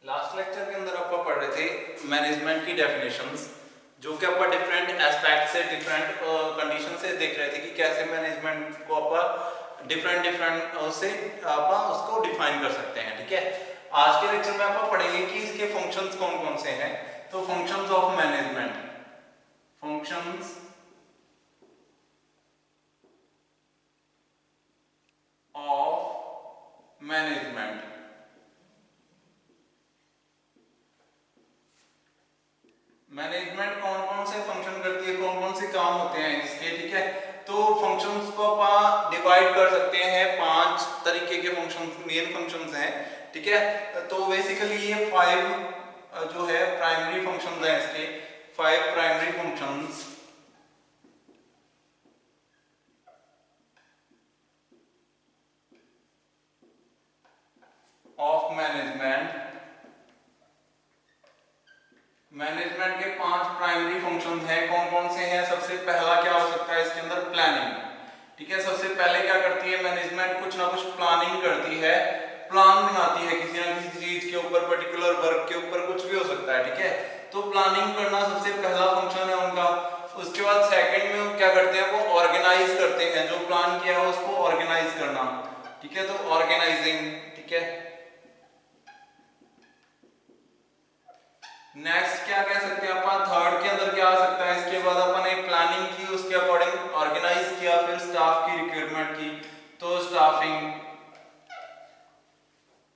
Last lecture के अंदर आप पढ़ रहे थे मैनेजमेंट की डेफिनेशंस, जो कि आप डिफरेंट एस्पेक्ट से डिफरेंट कंडीशन से देख रहे थे कि कैसे मैनेजमेंट को आप डिफरेंट डिफरेंट से आप उसको डिफाइन कर सकते हैं। ठीक है, आज के लेक्चर में आप पढ़ेंगे कि इसके फंक्शंस कौन कौन से हैं। तो functions of management, functions of management. Management कौन कौन से फंक्शन करती है, कौन कौन से काम होते हैं इसके। ठीक है, तो फंक्शंस को आप डिवाइड कर सकते हैं 5 तरीके के फंक्शंस, मेन फंक्शंस हैं। ठीक है, तो बेसिकली ये 5 जो है प्राइमरी फंक्शंस हैं इसके, 5 primary functions of management. Management के 5 प्राइमरी फंक्शंस हैं। कौन कौन से हैं? सबसे पहला क्या हो सकता है इसके अंदर? प्लानिंग। ठीक है, सबसे पहले क्या करती है मैनेजमेंट? कुछ ना कुछ प्लानिंग करती है, प्लान बनाती है किसी ना किसी चीज के ऊपर, पर्टिकुलर वर्क के ऊपर, कुछ भी हो सकता है। ठीक है, तो प्लानिंग करना सबसे पहला फंक्शन है उनका। उसके बाद सेकंड में वो क्या करते हैं? वो ऑर्गेनाइज करते हैं, जो प्लान किया है उसको ऑर्गेनाइज करना। ठीक है, तो ऑर्गेनाइजिंग। ठीक है, नेक्स्ट क्या कह सकते हैं अपन? थर्ड के अंदर क्या आ सकता है? इसके बाद अपन ने प्लानिंग की, उसके अकॉर्डिंग ऑर्गेनाइज किया, फिर स्टाफ की रिक्रूटमेंट की, तो स्टाफिंग।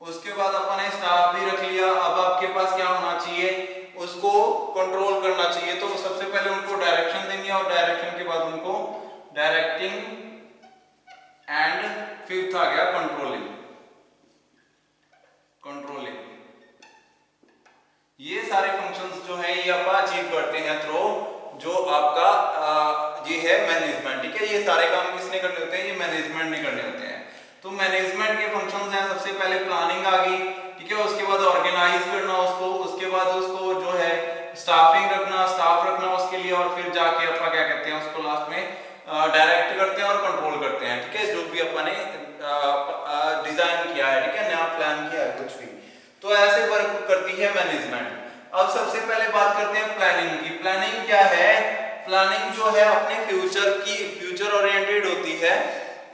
उसके बाद अपन ने स्टाफ भी रख लिया। अब आपके पास क्या होना चाहिए? उसको कंट्रोल करना चाहिए। तो सबसे पहले उनको डायरेक्शन देंगे और डायरेक्शन के बाद उनको डायरेक्टिंग, एंड फिफ्थ आ गया कंट्रोलिंग। कंट्रोलिंग, ये सारे फंक्शंस जो हैं ये आप अचीव करते हैं थ्रू जो आपका ये है मैनेजमेंट। ठीक है, ये सारे काम किसने करने होते हैं? ये मैनेजमेंट ने करने होते हैं। तो मैनेजमेंट के फंक्शंस हैं, सबसे पहले प्लानिंग आ गई। ठीक है, उसके बाद ऑर्गेनाइज करना उसको, उसके बाद उसको जो है स्टाफिंग रखना, स्टाफ रखना उसके लिए, और फिर जाके अपना क्या कहते हैं उसको लास्ट में डायरेक्ट करते हैं और कंट्रोल करते हैं। ठीक है, जो भी अपन ने डिजाइन किया है, ठीक है, नया प्लान किया है कुछ भी, तो ऐसे वर्क करती है मैनेजमेंट। अब सबसे पहले बात करते हैं प्लानिंग की। प्लानिंग क्या है? प्लानिंग जो है अपने फ्यूचर की, फ्यूचर ओरिएंटेड होती है।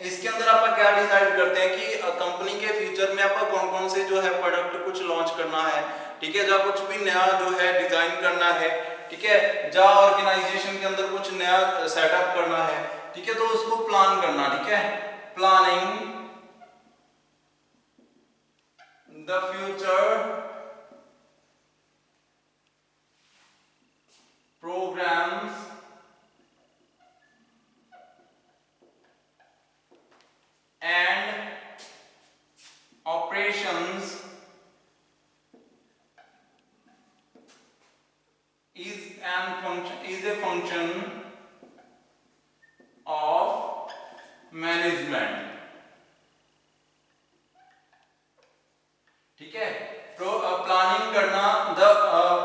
इसके अंदर आप क्या डिसाइड करते हैं कि कंपनी के फ्यूचर में आप कौन कौन से जो है प्रोडक्ट कुछ लॉन्च करना है। ठीक है, जहाँ कुछ भी नया जो है डिजाइन करना है। ठीक है, जहाँ ऑर्गेनाइजेशन के अंदर कुछ नया सेटअप करना है। ठीक है, तो उसको प्लान करना। ठीक है, planning the future programs and operations is a function of management। ठीक है, प्लानिंग करना, the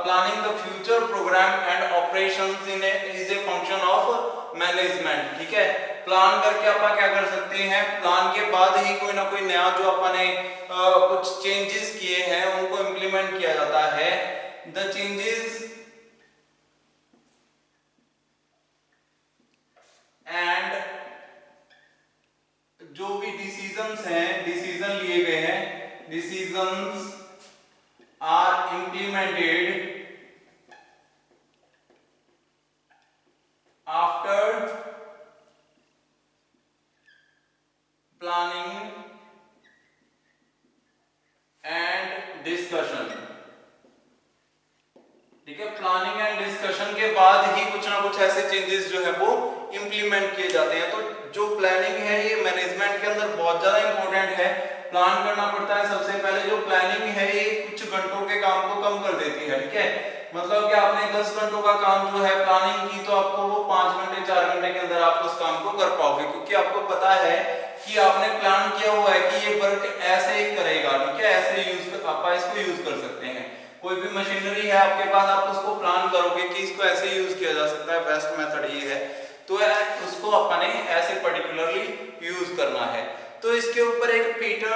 planning the future programme and operations in is a function of management. ठीक है, प्लान करके अपन क्या कर सकते हैं? प्लान के बाद ही कोई ना कोई नया जो अपन ने कुछ चेंजेस किए हैं उनको इंप्लीमेंट किया जाता है। द चेंजेस एंड जो भी डिसीजंस हैं, डिसीजन लिए गए हैं, decisions are implemented after planning and discussion। ठीक है, प्लानिंग एंड डिस्कशन के बाद ही कुछ ना कुछ ऐसे चेंजेस जो है वो इंप्लीमेंट किए जाते हैं। तो जो प्लानिंग है ये मैनेजमेंट के अंदर बहुत ज्यादा इंपॉर्टेंट है। प्लान करना पड़ता है सबसे पहले। जो प्लानिंग है ये कुछ घंटों के काम को कम कर देती है। ठीक है, मतलब कि आपने 10 घंटों का काम जो है प्लानिंग की, तो आपको वो 5 घंटे 4 घंटे के अंदर आप उस काम को कर पाओगे, क्योंकि आपको पता है कि आपने प्लान किया हुआ है कि ये वर्क ऐसे ही करेगा। ठीक है, ऐसे यूज आप इसको यूज कर सकते हैं। कोई भी मशीनरी है आपके पास, आप उसको प्लान करोगे कि इसको ऐसे यूज किया जा सकता है, बेस्ट मेथड ये है, तो उसको अपने ऐसे पर्टिकुलरली यूज करना है। तो इसके ऊपर एक पीटर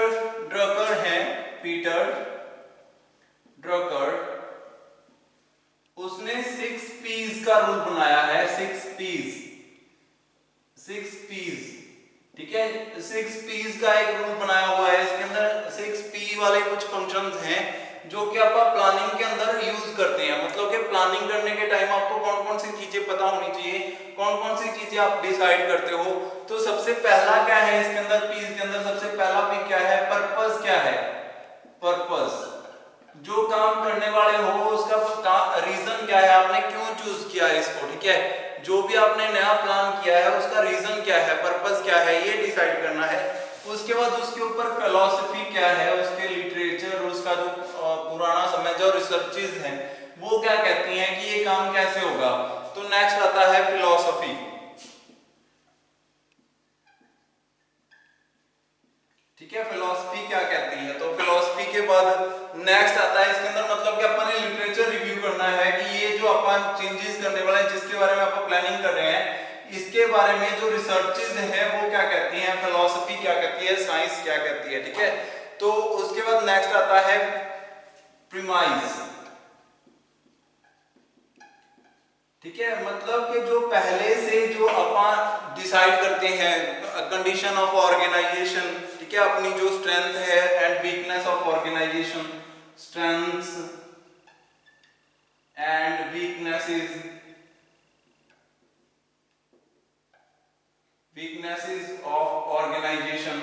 ड्रकर है, पीटर का रूल बनाया है, 6 P's, ठीक है। 6 P's का एक रूल बनाया हुआ है, इसके अंदर 6 P वाले कुछ फंक्शंस हैं जो कि आप प्लानिंग के अंदर यूज करते हैं। मतलब कि प्लानिंग करने के टाइम आपको कौन कौन सी चीजें पता होनी चाहिए, कौन कौन सी चीजें आप डिसाइड करते हो। तो सबसे पहला क्या है इसके अंदर, पीस के अंदर सबसे पहला पी क्या है, पर्पस क्या है। पर्पस, जो काम करने वाले हो उसका रीजन क्या है, आपने क्यों चूज किया है इसको, ठीक है। जो भी आपने नया प्लान किया है उसका रीजन क्या है, पर्पस क्या है, ये डिसाइड करना है। उसके बाद उसके ऊपर फिलॉसफी क्या है, उसके लिटरेचर, उसका जो पुराना समय जो रिसर्चेज हैं वो क्या कहती हैं कि ये काम कैसे होगा। तो नेक्स्ट आता है फिलॉसफी, ठीक है। फिलॉसफी क्या कहती है, तो फिलॉसफी के बाद नेक्स्ट आता है इसके अंदर मतलब कि अपन ने लिटरेचर रिव्यू करना है कि ये जो अपन चेंजेस करने वाले हैं जिसके बारे में अपन प्लानिंग कर रहे हैं इसके बारे में जो रिसर्चेज हैं वो क्या कहती हैं, फिलॉसफी क्या कहती है, साइंस क्या कहती है, ठीक है। तो उसके बाद नेक्स्ट आता है प्रीमाइस, ठीक है। मतलब कि जो पहले से जो अपन डिसाइड करते हैं कंडीशन ऑफ ऑर्गेनाइजेशन, ठीक है, अपनी जो स्ट्रेंथ है and weakness of organisation, strengths and weaknesses of organisation,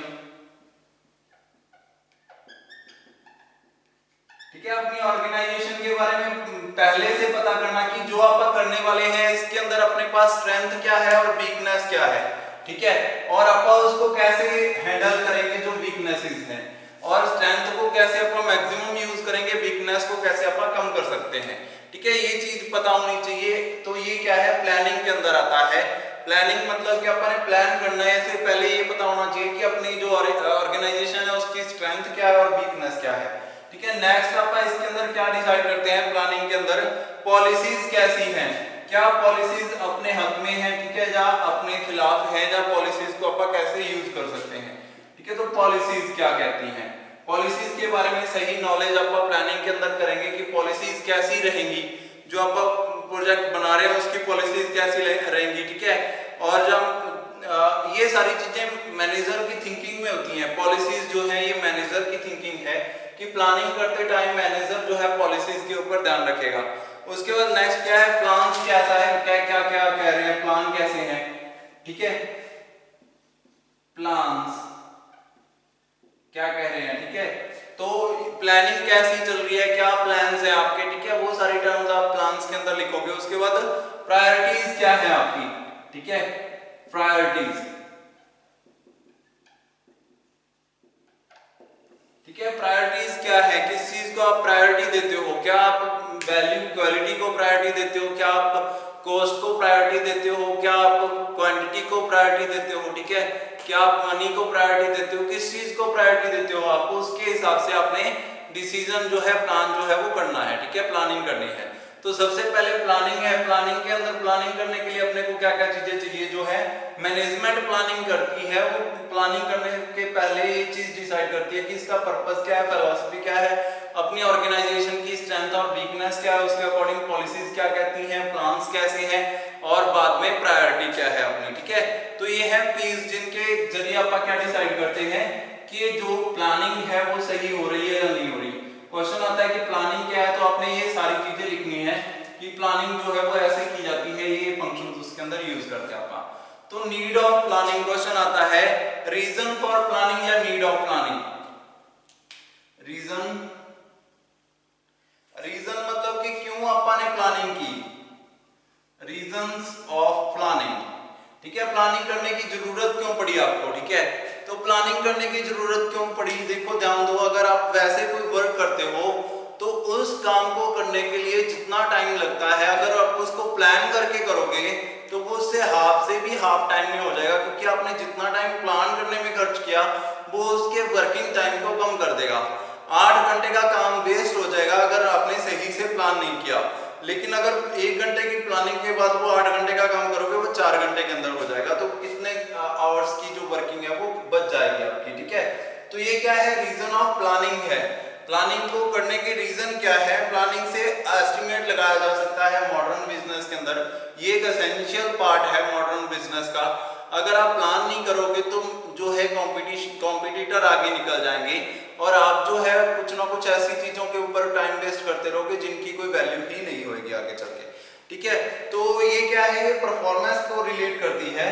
ठीक है। अपनी ऑर्गेनाइजेशन के बारे में पहले से पता करना कि जो आप करने वाले हैं इसके अंदर अपने पास स्ट्रेंथ क्या है और वीकनेस क्या है, ठीक है। और आप उसको कैसे हैंडल करेंगे जो वीकनेसेस हैं, और स्ट्रेंथ को कैसे आप मैक्सिमम यूज करेंगे, वीकनेस को कैसे आप कम कर सकते हैं, ठीक है। ये चीज पता होनी चाहिए। तो ये क्या है, प्लानिंग के अंदर आता है। प्लानिंग मतलब कि अपन ने प्लान करना है, इससे पहले ये पता होना चाहिए कि अपनी जो ऑर्गेनाइजेशन है उसकी स्ट्रेंथ क्या है और वीकनेस क्या है, ठीक है। नेक्स्ट अपन इसके अंदर क्या डिसाइड करते हैं प्लानिंग के अंदर, पॉलिसीज कैसी हैं, क्या पॉलिसीज अपने हक में हैं, ठीक है, या अपने खिलाफ है, या पॉलिसीज को अपन कैसे यूज कर सकते हैं, ठीक है। तो पॉलिसीज क्या कहती हैं, पॉलिसीज के बारे में सही नॉलेज आप प्लानिंग के अंदर करेंगे कि पॉलिसीज कैसी रहेंगी, जो आप प्रोजेक्ट बना रहे हैं उसकी पॉलिसीज कैसी रहेंगी, ठीक है। और जब ये सारी चीजें मैनेजर की थिंकिंग में होती हैं, पॉलिसीज जो है ये मैनेजर की थिंकिंग है कि प्लानिंग करते टाइम मैनेजर जो है पॉलिसीज के ऊपर ध्यान रखेगा। उसके बाद नेक्स्ट क्या है, प्लान कैसा है, क्या क्या क्या कह रहे हैं, प्लान कैसे हैं, ठीक है, प्लान्स क्या कह रहे हैं, ठीक है। तो प्लानिंग कैसी चल रही है, क्या प्लान्स है आपके, ठीक है, वो सारी टर्म्स आप प्लान्स के अंदर लिखोगे। उसके बाद प्रायोरिटीज क्या है आपकी, ठीक है, प्रायोरिटीज, ठीक है। प्रायोरिटीज क्या है, किस चीज को आप प्रायोरिटी देते हो, क्या आप वैल्यू क्वालिटी को प्रायोरिटी देते हो, क्या आप कॉस्ट को प्रायोरिटी देते हो, क्या आप क्वांटिटी को प्रायोरिटी देते हो, ठीक है, क्या आप मनी को प्रायोरिटी देते हो, किस चीज को प्रायोरिटी देते हो आप, उसके हिसाब से आपने डिसीजन जो है, प्लान जो है वो करना है, ठीक है, प्लानिंग करनी है। तो सबसे पहले प्लानिंग है। प्लानिंग के अंदर प्लानिंग करने के लिए अपने को क्या क्या चीजें चाहिए, जो है मैनेजमेंट प्लानिंग करती है, वो प्लानिंग करने के पहले ये चीज डिसाइड करती है कि इसका पर्पस क्या है, फिलॉसफी क्या है, अपनी ऑर्गेनाइजेशन की स्ट्रेंथ और वीकनेस क्या है, उसके अकॉर्डिंग पॉलिसीज क्या कहती हैं, प्लान्स कैसे हैं, और बाद में प्रायोरिटी क्या है अपनी, ठीक है। तो ये है पीस जिनके जरिए आप क्या डिसाइड करते हैं कि जो प्लानिंग है वो सही हो रही है या नहीं हो रही। क्वेश्चन आता है कि प्लानिंग क्या है, तो आपने ये सारी चीजें लिखनी है कि प्लानिंग जो है वो ऐसे की जाती है, ये फंक्शंस उसके अंदर यूज करते हैं आप। तो नीड ऑफ प्लानिंग क्वेश्चन आता है, रीजन फॉर प्लानिंग या need of planning. Reason, reason मतलब कि क्यों अपन ने प्लानिंग की, रीजंस ऑफ प्लानिंग, ठीक है, प्लानिंग करने की जरूरत क्यों पड़ी आपको, ठीक है। तो प्लानिंग करने की जरूरत क्यों पड़ी, देखो ध्यान दो, अगर आप वैसे कोई वर्क करते हो तो उस काम को करने के लिए जितना टाइम लगता है, अगर आप उसको प्लान करके करोगे तो वो उससे हाफ से भी हाफ टाइम में हो जाएगा, क्योंकि आपने जितना टाइम प्लान करने में खर्च किया वो उसके वर्किंग टाइम को कम कर देगा। 8 घंटे का काम वेस्ट हो जाएगा अगर आपने सही से प्लान नहीं किया। लेकिन अगर 1 घंटे की प्लानिंग के बाद वो 8 घंटे का काम करोगे वो 4 घंटे के अंदर हो जाएगा, तो कितने आवर्स की जो वर्किंग है वो बच जाएगी आपकी, ठीक है। तो ये क्या है, रीजन ऑफ प्लानिंग है। प्लानिंग को करने के रीजन क्या है, प्लानिंग से एस्टिमेट लगाया जा सकता है मॉडर्न बिजनेस के अंदर। ये एक एसेंशियल पार्ट है मॉडर्न बिजनेस का। अगर आप प्लान नहीं करोगे तो जो है कॉम्पिटिटर आगे निकल जाएंगे और आप जो है कुछ ना कुछ ऐसी चीजों के ऊपर टाइम वेस्ट करते रहोगे जिनकी कोई वैल्यू ही नहीं होगी आगे चल के। ठीक है, तो ये क्या है, ये परफॉर्मेंस को रिलेट करती है।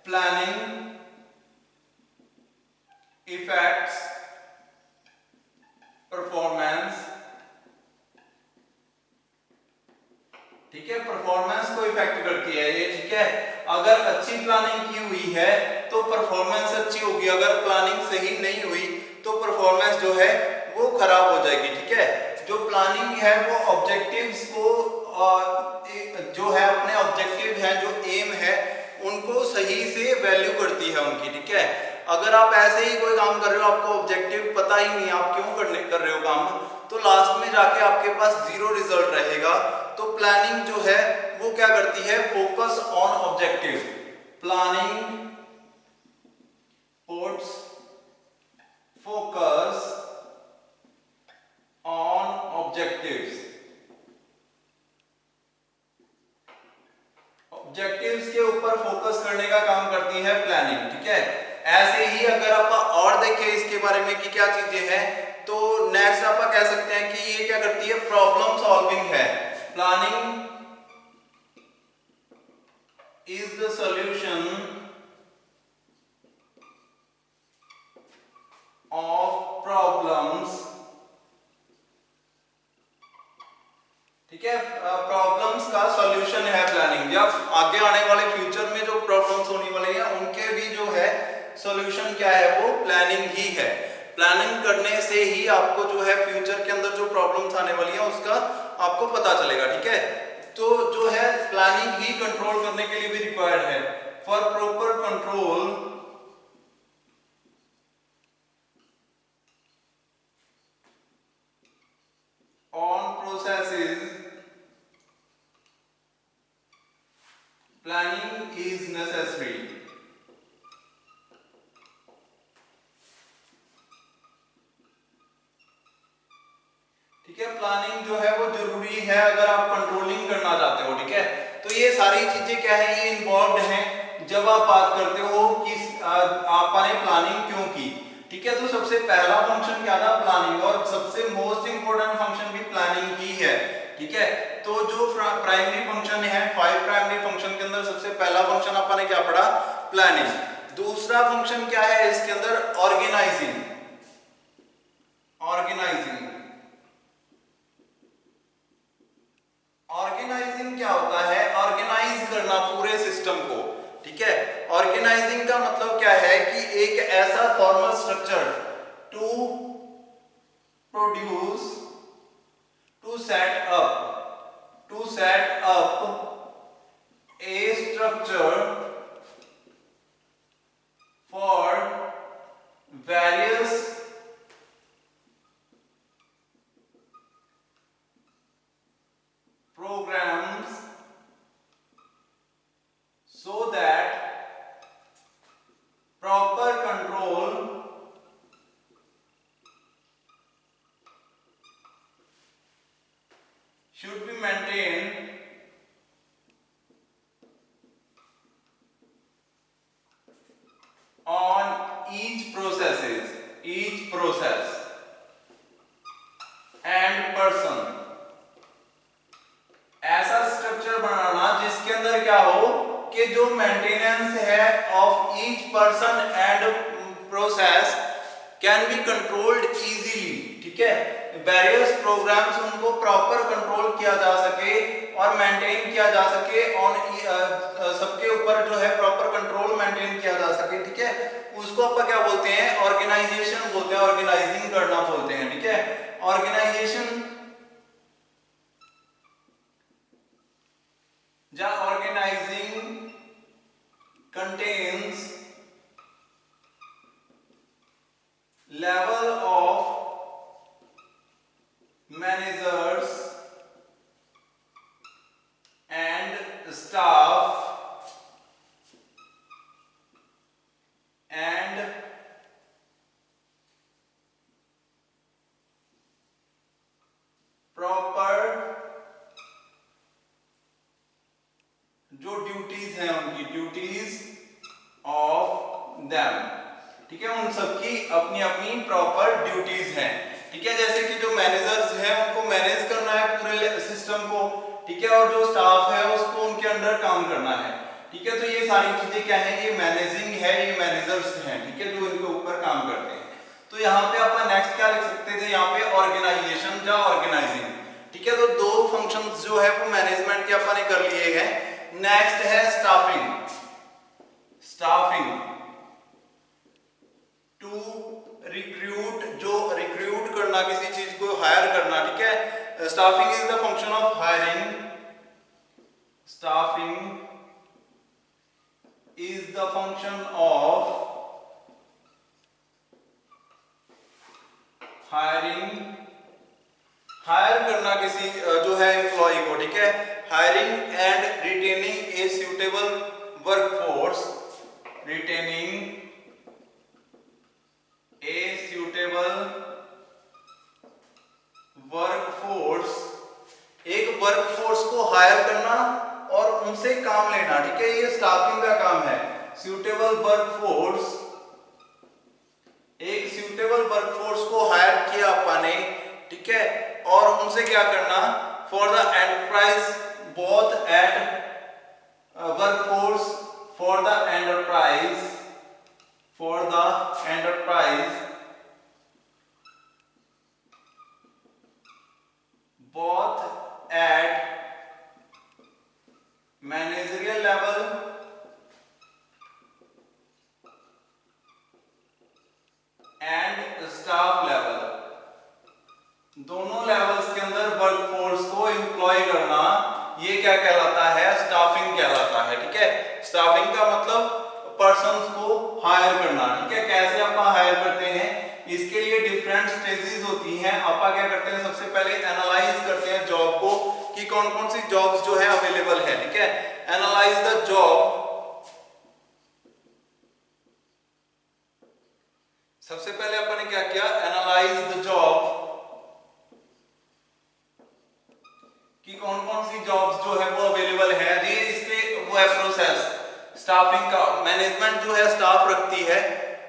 Planning effects performance. ठीक है, परफॉर्मेंस को इफेक्ट करती है ये। ठीक है, अगर अच्छी प्लानिंग की हुई है तो परफॉर्मेंस अच्छी होगी, अगर प्लानिंग सही नहीं हुई तो परफॉर्मेंस जो है वो खराब हो जाएगी। ठीक है, जो प्लानिंग है वो ऑब्जेक्टिव्स को जो है अपने ऑब्जेक्टिव है, जो एम है, उनको सही से वैल्यू करती है उनकी। ठीक है, अगर आप ऐसे ही कोई काम कर रहे हो, आपको ऑब्जेक्टिव पता ही नहीं आप क्यों कर रहे हो काम, तो लास्ट में जाके आपके पास जीरो रिजल्ट रहेगा। तो प्लानिंग जो है वो क्या करती है, focus on objective. Planning puts focus on objectives. Objectives के ऊपर फोकस करने का काम करती है प्लानिंग। ठीक है, ऐसे ही अगर आप और देखें इसके बारे में कि क्या चीजें हैं, तो नेक्स्ट आप कह सकते हैं कि ये क्या करती है, प्रॉब्लम सॉल्विंग है। Planning is the solution of problems। ठीक है, प्रॉब्लम्स का सॉल्यूशन है प्लानिंग। या आगे आने वाले फ्यूचर में जो प्रॉब्लम्स होने वाले हैं उनके भी जो है सॉल्यूशन क्या है, वो प्लानिंग ही है। प्लानिंग करने से ही आपको जो है फ्यूचर के अंदर जो प्रॉब्लम्स आने वाली हैं उसका आपको पता चलेगा। ठीक है, तो जो है प्लानिंग ही कंट्रोल करने के लिए भी रिक्वायर्ड है। For proper control on processes planning is necessary. ठीक है, प्लानिंग जो है वो जरूरी है अगर आप कंट्रोलिंग करना चाहते हो। ठीक है, तो ये सारी चीजें क्या है, ये इन्वॉल्व हैं जब आप बात करते हो कि आपने प्लानिंग क्यों की। ठीक है, तो सबसे पहला फंक्शन क्या था, प्लानिंग, और सबसे मोस्ट इंपोर्टेंट फंक्शन भी प्लानिंग ही है। ठीक है, तो जो प्राइमरी फंक्शन है, 5 प्राइमरी फंक्शन के अंदर सबसे पहला फंक्शन आपने क्या पढ़ा, प्लानिंग। दूसरा फंक्शन क्या है इसके अंदर, ऑर्गेनाइजिंग। ऑर्गेनाइजिंग ऑर्गेनाइजिंग क्या होता है, ऑर्गेनाइज करना पूरे सिस्टम को। ठीक है, ऑर्गेनाइजिंग का मतलब क्या है कि एक ऐसा formal structure to produce to set up a structure for various programs so that proper control should be maintained on each process and person। ऐसा स्ट्रक्चर बनाना जिसके अंदर क्या हो कि जो मेंटेनेंस है of each person and process can be controlled easily. ठीक है, वेरियस प्रोग्राम्स उनको प्रॉपर कंट्रोल किया जा सके और मेंटेन किया जा सके ऑन सबके ऊपर जो है प्रॉपर कंट्रोल मेंटेन किया जा सके। ठीक है, उसको अपन क्या बोलते हैं, ऑर्गेनाइजेशन बोलते हैं, ऑर्गेनाइजिंग करना बोलते हैं। ठीक है, organisation The organizing contains level of managers and staff and की अपनी अपनी प्रॉपर ड्यूटीज हैं, ठीक है। जैसे कि जो मैनेजर्स हैं उनको मैनेज करना है पूरे सिस्टम को, ठीक है, और जो स्टाफ है उसको उनके अंडर काम करना है, ठीक है। तो ये सारी चीजें क्या है, ये मैनेजिंग है, ये मैनेजर्स हैं, ठीक है, जो इनके ऊपर काम करते हैं। तो यहाँ पे अपन नेक्स्ट क्या लिख सकते थे, यहाँ पे ऑर्गेनाइजेशन या ऑर्गेनाइजिंग, ठीक है। तो दो फंक्शंस जो है वो मैनेजमेंट के अपन ने कर लिए हैं। नेक्स्ट है स्टाफिंग। स्टाफिंग टू रिक्रूट, जो रिक्रूट करना, किसी चीज को हायर करना, ठीक है। Staffing is the function of hiring. Staffing is the function of hiring, hire करना किसी जो है एम्प्लॉय को, ठीक है। Hiring and retaining a suitable workforce, retaining a suitable workforce, एक वर्कफोर्स को हायर करना और उनसे काम लेना, ठीक है, ये स्टाफिंग का काम है। सूटेबल वर्कफोर्स, एक सूटेबल वर्कफोर्स को हायर किया अपने, ठीक है, और उनसे क्या करना, for the enterprise, both at workforce for the enterprise, for the enterprise both at managerial level and staff level, दोनों लेवल्स के अंदर वर्कफोर्स को एम्प्लॉय करना, ये क्या कहलाता है, स्टाफिंग कहलाता है, ठीक है। स्टाफिंग का मतलब पर्सन्स को हायर करना, ठीक है। कैसे अपन हायर करते हैं, इसके लिए डिफरेंट स्टेजेस होती हैं। अपन क्या करते हैं, सबसे पहले एनालाइज करते हैं जॉब को कि कौन कौन सी जॉब्स जो है अवेलेबल है, ठीक है। एनालाइज द जॉब, सबसे पहले अपन ने क्या किया, एनालाइज द जॉब कि कौन कौन सी जॉब्स जो है वो अवेलेबल है। ये इसके वो है प्रोसेस स्टाफिंग का। मैनेजमेंट जो है स्टाफ रखती है,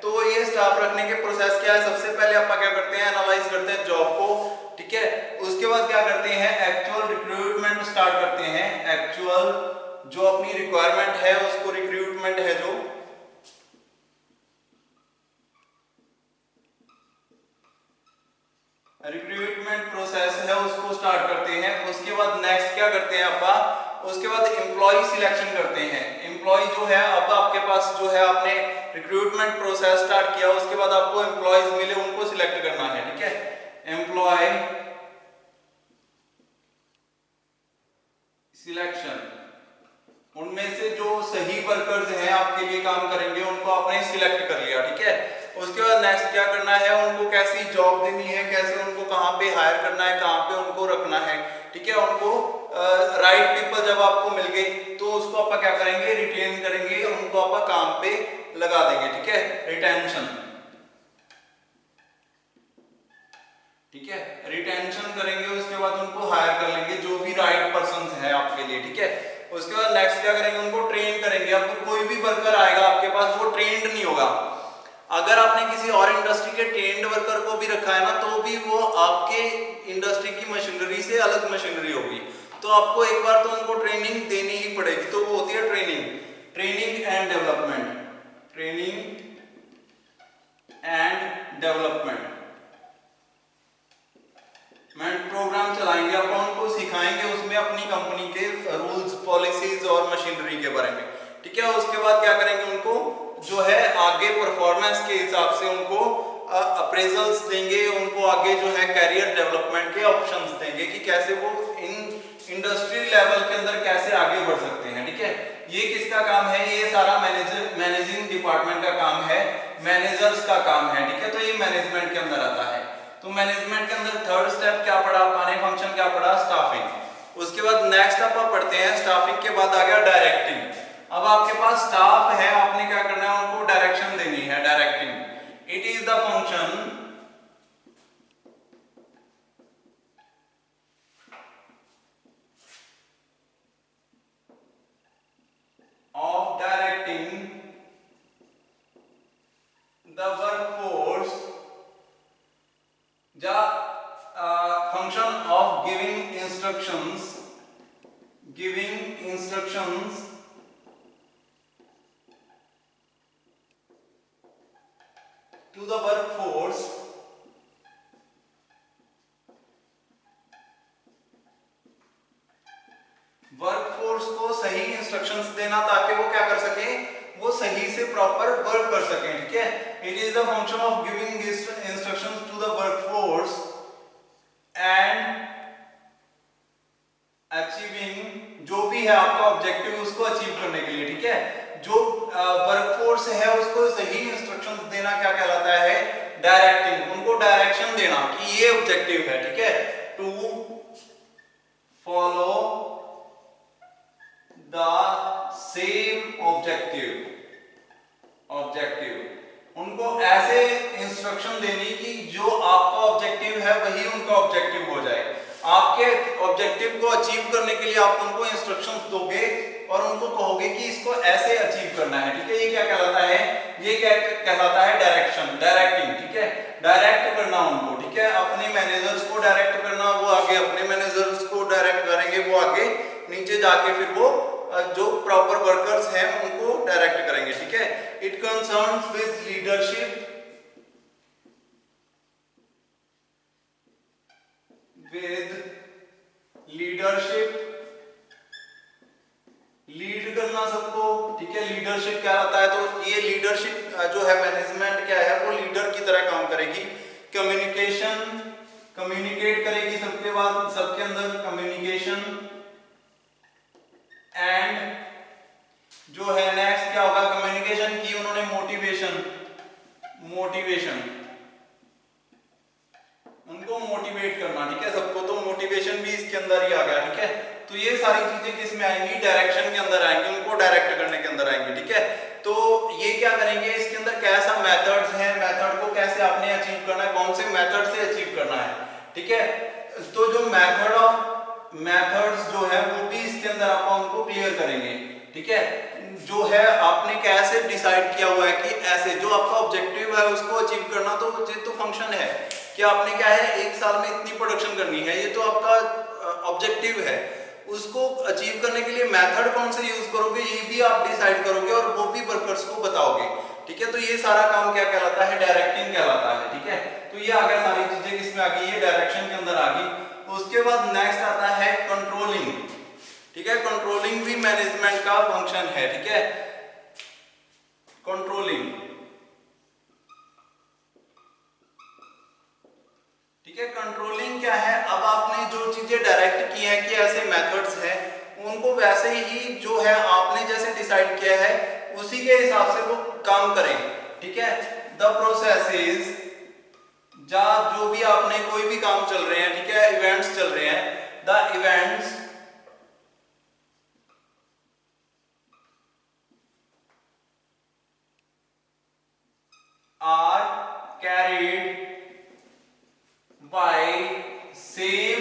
तो ये स्टाफ रखने के प्रोसेस क्या है, सबसे पहले अपन क्या करते हैं, एनालाइज करते हैं जॉब को, ठीक है। उसके बाद क्या करते हैं, एक्चुअल रिक्रूटमेंट स्टार्ट करते हैं। एक्चुअल जो अपनी रिक्वायरमेंट है उसको, रिक्रूटमेंट है जो रिक्रूटमेंट प्रोसेस है उसको स्टार्ट करते हैं। उसके बाद नेक्स्ट क्या करते हैं अपन, उसके बाद एम्प्लॉय सिलेक्शन करते हैं। एम्प्लॉय जो है, अब आपके पास जो है, आपने रिक्रूटमेंट प्रोसेस स्टार्ट किया, उसके बाद आपको एम्प्लॉयज मिले, उनको सिलेक्ट करना है, ठीक है। एम्प्लॉय सिलेक्शन, उनमें से जो सही वर्कर्स हैं आपके लिए काम करेंगे उनको आपने सिलेक्ट कर लिया, ठीक है। उसके बाद नेक्स्ट क्या करना है, उनको कैसी जॉब देनी है, कैसे उनको कहाँ पे हायर करना है, कहाँ पे उनको रखना है, ठीक है। उनको राइट पीपल जब आपको मिल गए तो उसको आप क्या करेंगे, रिटेन करेंगे, उनको आप काम पे लगा देंगे, ठीक है। रिटेंशन, ठीक है, रिटेंशन करेंगे, उसके बाद उनको हायर कर लेंगे जो भी राइट पर्सन है आपके लिए, ठीक है। उसके बाद नेक्स्ट क्या करेंगे, उनको ट्रेन करेंगे। अब तो कोई भी वर्कर आएगा आपके पास, वो ट्रेंड नहीं होगा। अगर आपने किसी और इंडस्ट्री के ट्रेंड वर्कर को भी रखा है ना, तो भी वो आपके इंडस्ट्री की मशीनरी से अलग मशीनरी होगी, तो आपको एक बार तो उनको ट्रेनिंग देनी ही पड़ेगी। तो वो होती है training, training and development, training and development programme चलाएंगे, अपन उनको सिखाएंगे उसमें अपनी कंपनी के रूल्स, पॉलिसीज और मशीनरी के बारे में, ठीक है। उसके बाद क्या करेंगे, उनको जो है आगे परफॉर्मेंस के हिसाब से उनको अप्रेजल्स देंगे, उनको आगे जो है कैरियर डेवलपमेंट के ऑप्शंस देंगे कि कैसे वो इन इंडस्ट्री लेवल के अंदर कैसे आगे बढ़ सकते हैं, ठीक है। ये किसका काम है, ये सारा मैनेजिंग डिपार्टमेंट का काम है, मैनेजर्स का काम है, ठीक है। तो ये मैनेजमेंट के अंदर आता है। तो मैनेजमेंट के अंदर थर्ड स्टेप क्या पढ़ा आपने, फंक्शन क्या पढ़ा, स्टाफिंग। उसके बाद नेक्स्ट आप पढ़ते हैं, स्टाफिंग के बाद आ गया डायरेक्टिंग। अब आपके पास स्टाफ है, आपने क्या करना है, उनको डायरेक्शन देनी है, directing. It is the function of directing the workforce of giving instructions to the workforce को सही इंस्ट्रक्शंस देना ताकि वो क्या कर सके, वो सही से प्रॉपर वर्क कर सके। ठीक है, it is the function of giving instructions to the workforce and achieving, जो भी है आपका ऑब्जेक्टिव उसको अचीव करने के लिए। ठीक है, जो वर्कफोर्स है उसको सही इंस्ट्रक्शंस देना क्या कहलाता है, डायरेक्टिंग, उनको डायरेक्शन देना कि ये ऑब्जेक्टिव है। ठीक है, to follow the same objective, उनको ऐसे इंस्ट्रक्शन देनी कि जो आपका ऑब्जेक्टिव है वही उनका ऑब्जेक्टिव हो जाए। आपके ऑब्जेक्टिव को अचीव करने के लिए आप उनको इंस्ट्रक्शंस दोगे और उनको कहोगे कि इसको ऐसे अचीव करना है। ठीक है, ये क्या कहलाता है, ये क्या कहलाता है, डायरेक्शन, डायरेक्टिंग। ठीक है, डायरेक्ट करना उनको। ठीक है, अपने मैनेजर्स को डायरेक्ट करना, वो आगे अपने मैनेजर्स को डायरेक्ट करेंगे, वो आगे नीचे जाके फिर वो जो प्रॉपर वर्कर्स हैं उनको डायरेक्ट करेंगे। ठीक है, it concerns with leadership, lead करना सबको। ठीक है, लीडरशिप क्या होता है, तो ये लीडरशिप जो है मैनेजमेंट क्या है, वो लीडर की तरह काम करेगी। कम्युनिकेशन, कम्युनिकेट करेगी सबके बाद, सबके अंदर कम्युनिकेशन। एंड जो है नेक्स्ट क्या होगा, कम्युनिकेशन की उन्होंने मोटिवेशन, उनको मोटिवेट करना। ठीक है, सबको, तो मोटिवेशन भी इसके अंदर ही आ गया। ठीक है, तो ये सारी चीजें किस में आएंगी, डायरेक्शन के अंदर आएंगी, उनको डायरेक्ट करने के अंदर आएंगी। ठीक है, तो ये क्या करेंगे, इसके अंदर कैसा मेथड्स है, मेथड को कैसे आपने अचीव करना है, कौन से मेथड से अचीव करना है। ठीक है, तो जो मेथड्स जो है वो भी इसके अंदर आप उनको क्लियर करेंगे। ठीक है, जो है आपने कैसे डिसाइड किया हुआ है कि ऐसे जो आपका ऑब्जेक्टिव है उसको अचीव करना, तो ये तो फंक्शन है कि आपने क्या है, एक साल में इतनी प्रोडक्शन करनी है, ये तो आपका ऑब्जेक्टिव है। उसको अचीव करने के लिए मेथड कौन से यूज करोगे ये भी आप डिसाइड करोगे और वो भी वर्कर्स को बताओगे। ठीक है, तो ये सारा काम क्या कहलाता है, डायरेक्टिंग कहलाता है। ठीक है, तो ये आ गया, सारी चीजें किसमें आ गई, ये डायरेक्शन के अंदर आ गई। उसके बाद नेक्स्ट आता है कंट्रोलिंग। ठीक है, कंट्रोलिंग भी मैनेजमेंट का फंक्शन है। ठीक है, कंट्रोलिंग। ठीक है, कंट्रोलिंग क्या है, अब आपने जो चीजें डायरेक्ट की हैं कि ऐसे मेथड्स हैं, उनको वैसे ही जो है आपने जैसे डिसाइड किया है उसी के हिसाब से वो काम करें। ठीक है, द प्रोसेसेस, जो भी आपने कोई भी काम चल रहे हैं, ठीक है, इवेंट्स चल रहे हैं, the events are carried by same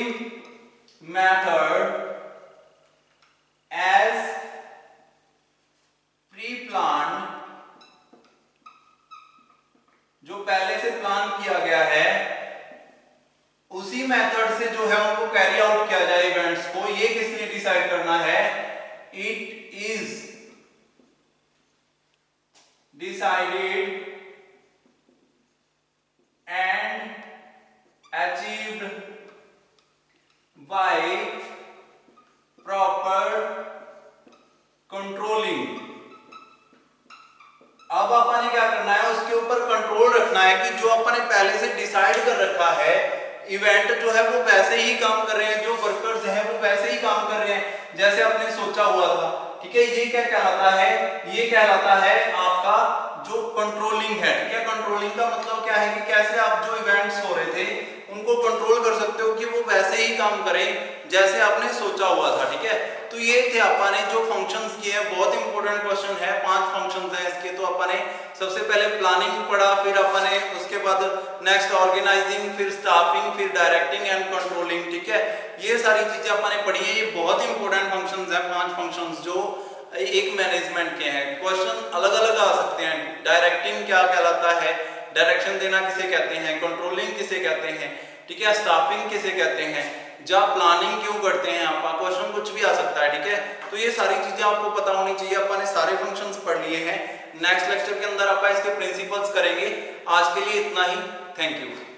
method as pre plan, जो पहले से प्लान किया गया है उसी मेथड से जो है उनको कैरी आउट किया जाए इवेंट्स को। ये किसने डिसाइड करना है, it is decided and achieved by proper controlling. अब अपन ने क्या करना है, उसके ऊपर कंट्रोल रखना है कि जो अपन ने पहले से डिसाइड कर रखा है इवेंट जो है वो वैसे ही काम कर रहे हैं, जो वर्कर्स हैं वो वैसे ही काम कर रहे हैं जैसे आपने सोचा हुआ था। ठीक है, ये क्या कहलाता है, ये कहलाता है आपका जो कंट्रोलिंग है। ठीक है, कंट्रोलिंग का मतलब क्या है कि कैसे आप जो इवेंट्स हो रहे थे उनको कंट्रोल कर सकते हो कि वो वैसे ही काम करें जैसे आपने सोचा हुआ था। ठीक है, तो ये थे अपन ने जो फंक्शंस किए हैं, बहुत इंपॉर्टेंट क्वेश्चन है, 5 फंक्शंस हैं इसके। तो अपन ने सबसे पहले प्लानिंग पढ़ा, फिर अपन ने उसके बाद नेक्स्ट ऑर्गेनाइजिंग, फिर स्टाफिंग, फिर डायरेक्टिंग एंड कंट्रोलिंग। ठीक है, ये सारी चीजें अपन ने पढ़ी है, ये बहुत इंपॉर्टेंट फंक्शंस हैं, 5 फंक्शंस जो एक मैनेजमेंट के हैं। क्वेश्चन अलग अलग आ सकते हैं, डायरेक्टिंग क्या कहलाता है, डायरेक्शन देना किसे कहते हैं, कंट्रोलिंग किसे कहते हैं, ठीक है, स्टाफिंग किसे कहते हैं, जब प्लानिंग क्यों करते हैं आप, क्वेश्चन कुछ भी आ सकता है, ठीक है। तो ये सारी चीजें आपको पता होनी चाहिए। अपन ने सारे फंक्शंस पढ़ लिए हैं। नेक्स्ट लेक्चर के अंदर अपन इसके प्रिंसिपल्स करेंगे। आज के लिए इतना ही। Thank you.